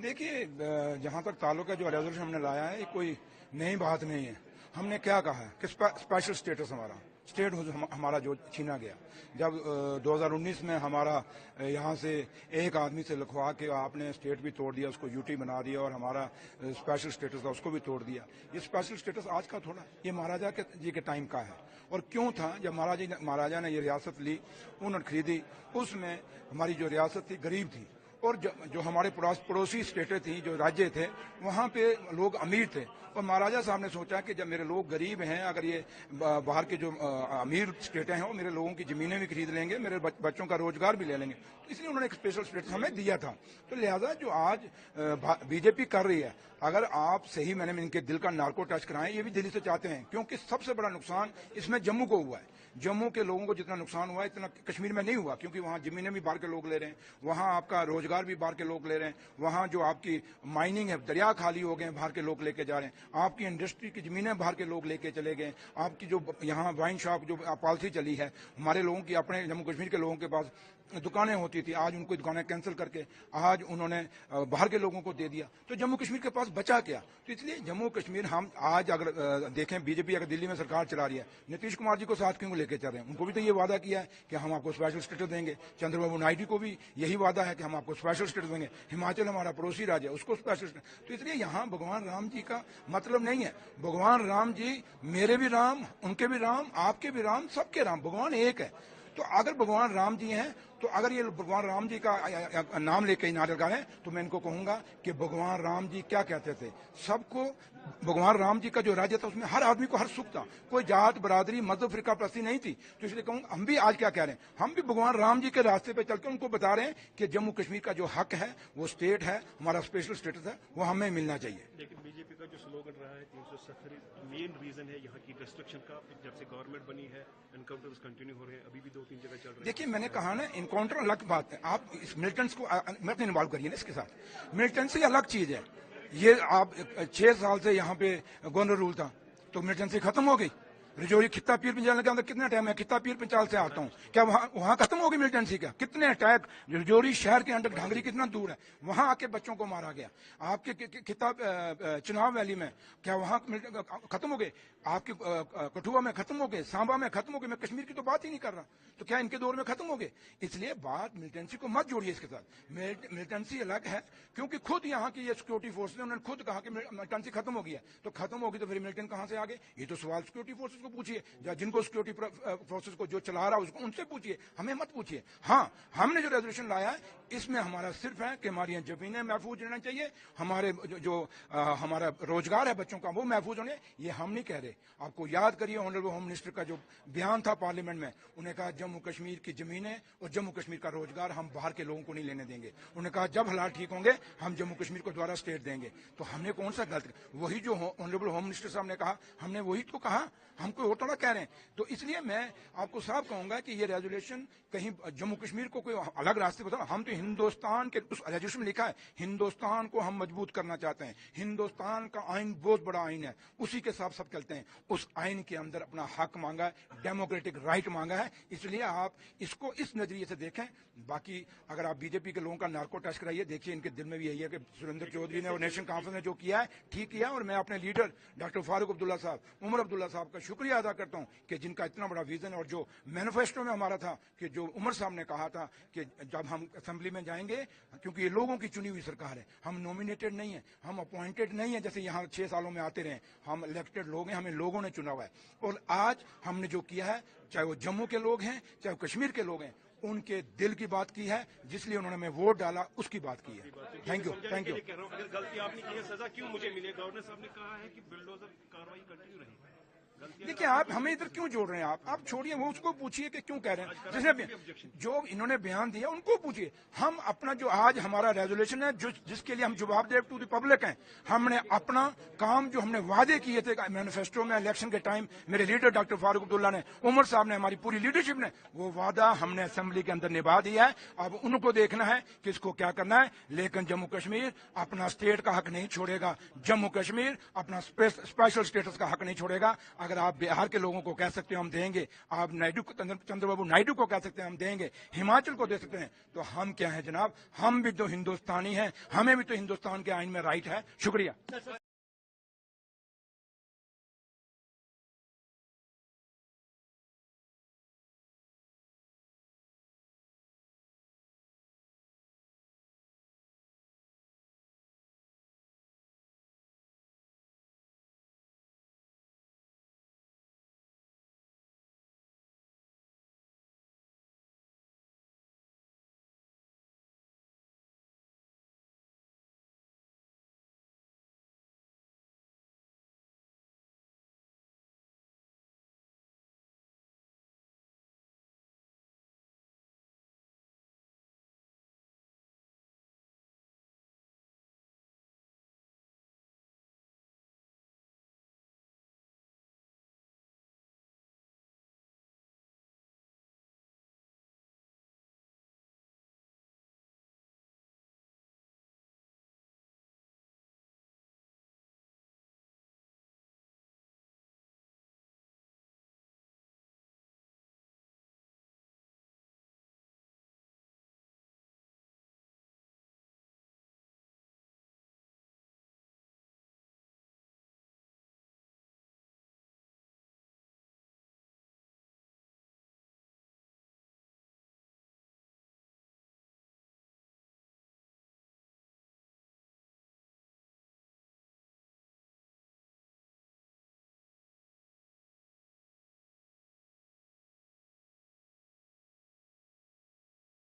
देखिए, जहाँ तक ताल्लुक है, जो रेजोल्यूशन हमने लाया है, ये कोई नई बात नहीं है। हमने क्या कहा है कि स्पेशल स्टेटस हमारा स्टेट हमारा जो छीना गया, जब 2019 में हमारा यहाँ से एक आदमी से लिखवा के आपने स्टेट भी तोड़ दिया, उसको यूटी बना दिया, और हमारा स्पेशल स्टेटस था उसको भी तोड़ दिया। ये स्पेशल स्टेटस आज का थोड़ा, ये महाराजा जी के टाइम का है। और क्यों था? जब महाराजा ने ये रियासत ली, उन्होंने खरीदी, उसमें हमारी जो रियासत थी गरीब थी, और जो हमारे पड़ोसी स्टेटें थी, जो राज्य थे, वहाँ पे लोग अमीर थे। और महाराजा साहब ने सोचा कि जब मेरे लोग गरीब हैं, अगर ये बाहर के जो अमीर स्टेटें हैं वो मेरे लोगों की ज़मीनें भी खरीद लेंगे, मेरे बच्चों का रोजगार भी ले लेंगे, तो इसलिए उन्होंने एक स्पेशल स्टेटस हमें दिया था। तो लिहाजा जो आज बीजेपी कर रही है, अगर आप सही मैंने में इनके दिल का नार्को टच कराएं, ये भी दिल्ली से चाहते हैं, क्योंकि सबसे बड़ा नुकसान इसमें जम्मू को हुआ है। जम्मू के लोगों को जितना नुकसान हुआ है, इतना कश्मीर में नहीं हुआ, क्योंकि वहाँ जमीनें भी बाहर के लोग ले रहे हैं, वहाँ आपका रोजगार भी बाहर के लोग ले रहे हैं, वहाँ जो आपकी माइनिंग है, दरिया खाली हो गए, बाहर के लोग लेके जा रहे हैं, आपकी इंडस्ट्री की जमीनें बाहर के लोग लेके चले गए, आपकी जो यहाँ वाइन शॉप जो पॉलिसी चली है, हमारे लोगों की, अपने जम्मू कश्मीर के लोगों के पास दुकानें होती थी, आज उनको दुकानें कैंसिल करके आज उन्होंने बाहर के लोगों को दे दिया, तो जम्मू कश्मीर के पास बचा क्या? तो इसलिए जम्मू कश्मीर हम आज अगर देखें, बीजेपी अगर दिल्ली में सरकार चला रही है, नीतीश कुमार जी को साथ क्यों लेके चल रहे हैं? उनको भी तो ये वादा किया है कि हम आपको स्पेशल स्टेटस देंगे, चंद्रबाबू नायडू को भी यही वादा है कि हम आपको स्पेशल स्टेटस देंगे, हिमाचल हमारा पड़ोसी राज्य है, उसको स्पेशल स्टेटस। तो इसलिए यहाँ भगवान राम जी का मतलब नहीं है। भगवान राम जी मेरे भी राम, उनके भी राम, आपके भी राम, सबके राम, भगवान एक है। तो अगर भगवान राम जी हैं, तो अगर ये भगवान राम जी का नाम लेके नारे लगाएं, तो मैं इनको कहूंगा कि भगवान राम जी क्या कहते थे, सबको, भगवान राम जी का जो राज्य था उसमें हर आदमी को हर सुख था, कोई जात बरादरी मजहब फिरका प्रस्ती नहीं थी। तो इसलिए कहूंगा, हम भी आज क्या कह रहे हैं, हम भी भगवान राम जी के रास्ते पे चल के उनको बता रहे हैं कि जम्मू कश्मीर का जो हक है, वो स्टेट है, हमारा स्पेशल स्टेटस है, वो हमें मिलना चाहिए। लेकिन बीजेपी का जो स्लोगन रहा है 370, मेन रीजन है यहाँ की डिस्ट्रक्शन का। जब से गवर्नमेंट बनी है, एनकाउंटर्स कंटिन्यू हो रहे हैं, अभी भी 2-3 जगह चल रहे हैं। देखिए, मैंने कहा ना, इनकाउंटर अलग बात है, आप इस मिलिटेंट्स को मत इन्वॉल्व करिए ना इसके साथ। मिलिटेंसी अलग चीज है। ये आप 6 साल से यहाँ पे गवर्नर रूल था, तो मिलिटेंसी खत्म हो गई। रजौरी खित्ता पीर पंचाल के अंदर कितना टाइम है, खित्ता पीर पंचाल से आता हूँ, क्या वहाँ खत्म होगी मिलिटेंसी? क्या कितने अटैक, रजौरी शहर के अंदर ढांगरी कितना दूर है, वहां आके बच्चों को मारा गया। आपके खित्ता चुनाव वैली में क्या वहां खत्म हो गए? आपके कठुआ में खत्म हो गए, सांबा में खत्म हो गए, मैं कश्मीर की तो बात ही नहीं कर रहा। तो क्या इनके दौर में खत्म हो गए? इसलिए बात मिलिटेंसी को मत जोड़िए इसके साथ। मिलिटेंसी अलग है, क्योंकि खुद यहाँ की ये सिक्योरिटी फोर्स ने, उन्होंने खुद कहा कि मिलिटेंसी खत्म हो गया। तो खत्म होगी तो फिर मिलिटेंट कहां से आ गए? ये तो सवाल सिक्योरिटी फोर्सेस को पूछिए, जिनको सिक्योरिटी फोर्सेस को जो चला रहा है उसको, उनसे पूछिए, हमें मत पूछिए। हाँ, हमने जो रेजोल्यूशन लाया है, इसमें हमारा सिर्फ है कि हमारी जमीनें महफूज रहना चाहिए, हमारे जो हमारा रोजगार है बच्चों का वो महफूज होने। ये हम नहीं कह रहे। आपको याद करिए, ऑनरेबल होम मिनिस्टर का जो बयान था पार्लियामेंट में, उन्हें कहा जम्मू कश्मीर की जमीनें और जम्मू कश्मीर का रोजगार हम बाहर के लोगों को नहीं लेने देंगे। उन्होंने कहा जब हालात ठीक होंगे हम जम्मू कश्मीर को दोबारा स्टेट देंगे। तो हमने कौन सा गलत, वही जो ऑनरेबल होम मिनिस्टर साहब ने कहा, हमने वही तो कहा, हम कोई और थोड़ा कह रहे हैं। तो इसलिए मैं आपको साफ कहूंगा कि ये रेजोल्यूशन कहीं जम्मू कश्मीर को कोई अलग रास्ते बताओ। हम तो हिंदुस्तान के, उस रेजोल्यूशन में लिखा है, हिंदुस्तान को हम मजबूत करना चाहते हैं, हिंदुस्तान का आइन बहुत बड़ा आइन है, उसी के साथ सब चलते हैं। उस आइन के अंदर अपना हक मांगा है, डेमोक्रेटिक राइट मांगा है। इसलिए आप इसको इस नजरिए से देखें। बाकी अगर आप बीजेपी के लोगों का नार्को टेस्ट कराइए, देखिए इनके दिल में भी यही है कि सुरेंद्र चौधरी ने और नेशनल कॉन्फ्रेंस ने जो किया है ठीक किया। और मैं अपने लीडर डॉक्टर फारूक अब्दुल्ला साहब, उमर अब्दुल्ला साहब का शुक्रिया अदा करता हूं कि जिनका इतना बड़ा विजन, और जो मैनिफेस्टो में हमारा था कि जो उमर साहब ने कहा था कि जब हम असेंबली में जाएंगे, क्योंकि ये लोगों की चुनी हुई सरकार है, हम नॉमिनेटेड नहीं है, हम अपॉइंटेड नहीं है, जैसे यहाँ 6 सालों में आते रहे, हम इलेक्टेड लोग हैं, हमें लोगों ने चुना हुआ है। और आज हमने जो किया है, चाहे वो जम्मू के लोग हैं चाहे वो कश्मीर के लोग हैं, उनके दिल की बात की है, जिसलिए उन्होंने हमें वोट डाला, उसकी बात की है। Thank you, thank you. अगर गलती आपने की है, सजा क्यों मुझे मिले? गवर्नर साहब ने कहा है कि बुलडोजर कार्रवाई कंटिन्यू रहेगी। देखिए, आप हमें इधर क्यों जोड़ रहे हैं? आप छोड़िए, वो उसको पूछिए कि क्यों कह रहे हैं। जिसने जो इन्होंने बयान दिया उनको पूछिए। हम अपना जो आज हमारा रेजोल्यूशन है, जिसके लिए हम जवाबदेह टू द पब्लिक हैं, हमने अपना काम जो हमने वादे किए थे मैनिफेस्टो में इलेक्शन के टाइम, मेरे लीडर डॉक्टर फारूक अब्दुल्ला ने, उमर साहब ने, हमारी पूरी लीडरशिप ने, वो वादा हमने असेंबली के अंदर निभा दिया है। अब उनको देखना है कि इसको क्या करना है। लेकिन जम्मू कश्मीर अपना स्टेट का हक नहीं छोड़ेगा, जम्मू कश्मीर अपना स्पेशल स्टेटस का हक नहीं छोड़ेगा। अगर आप बिहार के लोगों को कह सकते हो हम देंगे, आप नायडू को, चंद्रबाबू नायडू को कह सकते हैं हम देंगे, हिमाचल को दे सकते हैं, तो हम क्या है जनाब? हम भी तो हिंदुस्तानी हैं, हमें भी तो हिंदुस्तान के आइन में राइट है। शुक्रिया।